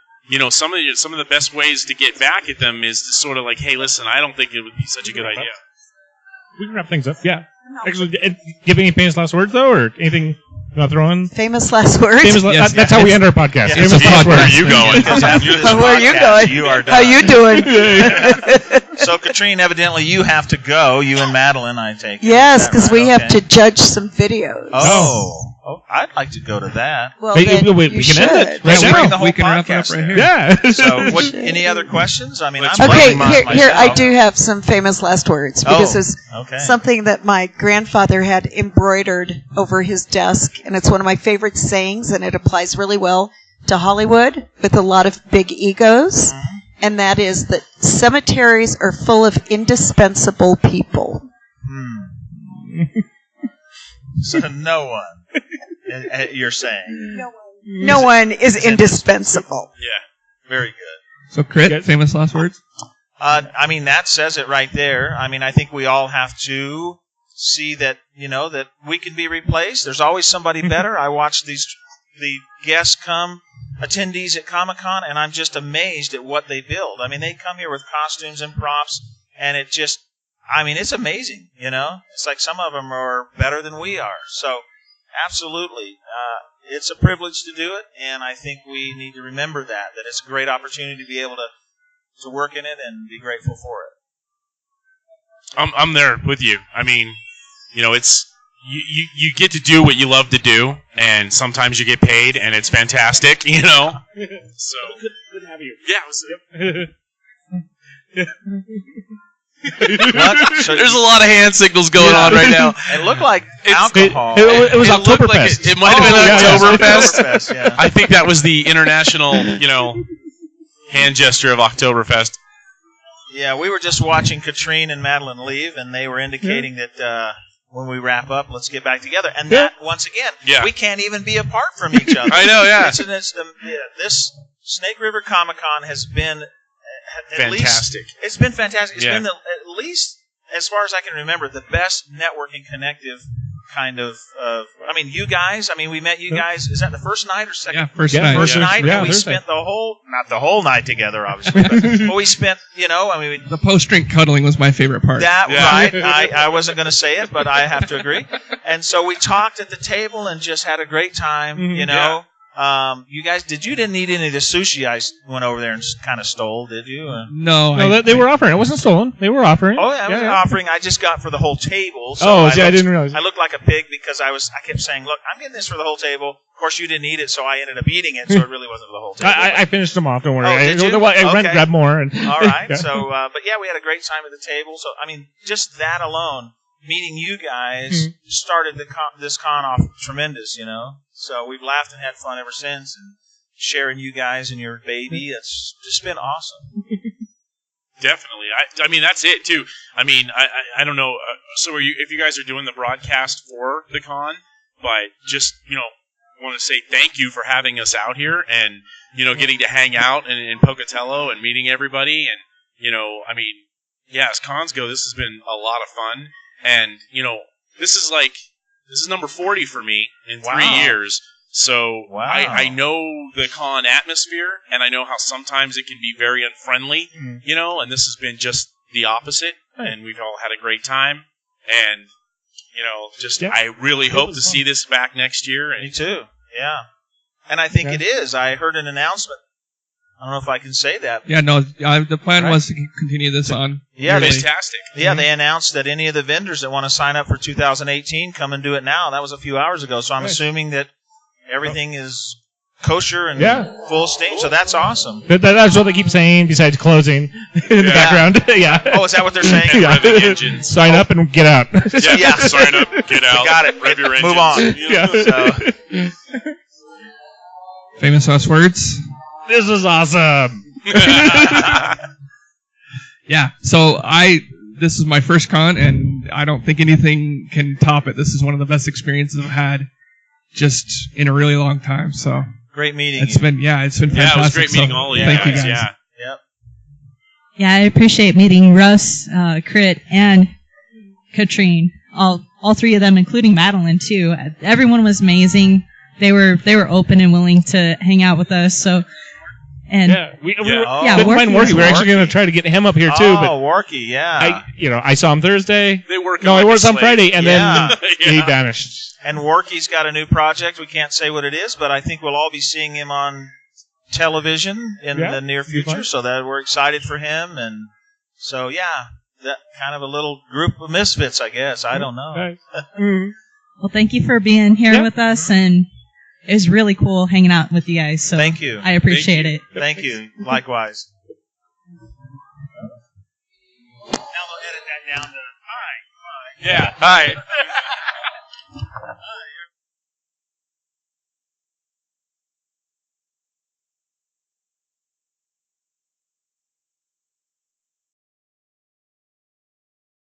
some of the best ways to get back at them is to sort of like, hey, listen, I don't think it would be such a good idea. We can wrap things up. Yeah. Actually, do you have any famous last words though, or anything? You want to throw in? Famous last words? That's how we end our podcast. Yeah, famous last words. Where are you going? Where are you going? You are done. How you doing? So, Katrine, evidently you have to go. You and Madeline, I take it. Yes, Is that because right? we have to judge some videos. Oh, I'd like to go to that. Well, Wait, then we you can should. end it. Let's Right bring now. the whole We can wrap it up podcast right there. here. Yeah. So, any other questions? I mean, I'm Okay, bringing mine here I myself. do have some famous last words because it's Okay. something that my grandfather had embroidered over his desk, and it's one of my favorite sayings, and it applies really well to Hollywood with a lot of big egos, and that is that cemeteries are full of indispensable people. So no one, you're saying. No one is indispensable. Yeah, very good. So, Crit, famous last words? I mean, that says it right there. I mean, I think we all have to see that, that we can be replaced. There's always somebody better. I watch the guests come, attendees at Comic-Con, and I'm just amazed at what they build. I mean, they come here with costumes and props, and it's amazing, It's like some of them are better than we are. So, absolutely. It's a privilege to do it, and I think we need to remember that it's a great opportunity to be able to work in it and be grateful for it. I'm there with you. I mean, it's you get to do what you love to do, and sometimes you get paid, and it's fantastic, So Good to have you. yeah. So There's a lot of hand signals going on right now. It looked like alcohol. It was looked like Oktoberfest. it might have been yeah, Oktoberfest. Oktoberfest, yeah. I think that was the international, hand gesture of Oktoberfest. Yeah, we were just watching Katrine and Madeline leave, and they were indicating that when we wrap up, let's get back together. And that, once again, we can't even be apart from each other. I know, yeah. This Snake River Comic-Con has been fantastic. It's been fantastic. It's been at least, as far as I can remember, the best networking connective kind of. I mean, you guys. I mean, we met you guys. Is that the first night or second? Yeah, first night. First night, Yeah, and we Thursday. spent not the whole night together, obviously, but we spent. The post-drink cuddling was my favorite part. Right. I wasn't going to say it, but I have to agree. And so we talked at the table and just had a great time. You know. You guys, didn't eat any of the sushi I went over there and kind of stole, did you? No, they were offering. It wasn't stolen. They were offering. Oh, yeah, it was an offering I just got for the whole table. So I didn't realize. I looked like a pig because I kept saying, look, I'm getting this for the whole table. Of course, you didn't eat it, so I ended up eating it, so it really wasn't for the whole table. I finished them off, don't worry. Oh, did you? I went and grabbed more. All right. So, but yeah, we had a great time at the table. So, I mean, just that alone, meeting you guys started this con off tremendous, So we've laughed and had fun ever since, and sharing you guys and your baby. It's just been awesome. Definitely. I mean, that's it, too. I mean, I don't know. So if you guys are doing the broadcast for the con, but just, want to say thank you for having us out here and, getting to hang out in Pocatello and meeting everybody. And, I mean, as cons go, this has been a lot of fun. And, this is number 40 for me in 3 years. So I know the con atmosphere, and I know how sometimes it can be very unfriendly, and this has been just the opposite, and we've all had a great time. And, I really hope to see this back next year. Me too, yeah. And I think it is. I heard an announcement. I don't know if I can say that. Yeah, no, the plan was to continue this on. Yeah, fantastic. Yeah, they announced that any of the vendors that want to sign up for 2018 come and do it now. That was a few hours ago, so I'm assuming that everything is kosher and full steam, so that's awesome. That's what they keep saying besides closing in the background. Yeah. Oh, is that what they're saying? Revving engines. Sign up and get out. Yeah. Sign up, get out. Got it. Rev your Move engines. on. So. Famous last words? This is awesome. Yeah, so this is my first con, and I don't think anything can top it. This is one of the best experiences I've had just in a really long time. So great meeting. It's been fantastic. Yeah, it was great meeting all of you Thank guys. you guys. Yeah. Yep. Yeah, I appreciate meeting Russ, Crit, and Katrine. All three of them, including Madeline too. Everyone was amazing. They were open and willing to hang out with us. So. And we couldn't Warky find Warky. We're actually going to try to get him up here too. But Warky, yeah. I saw him Thursday. They work. No, he worked on Friday, and then he vanished. And Warky's got a new project. We can't say what it is, but I think we'll all be seeing him on television in the near future. So that we're excited for him, and so that kind of a little group of misfits, I guess. I don't know. Well, thank you for being here with us, and it was really cool hanging out with you guys. So thank you. I appreciate it. Thank you. Likewise. Now they'll edit that down to hi. Yeah. Hi.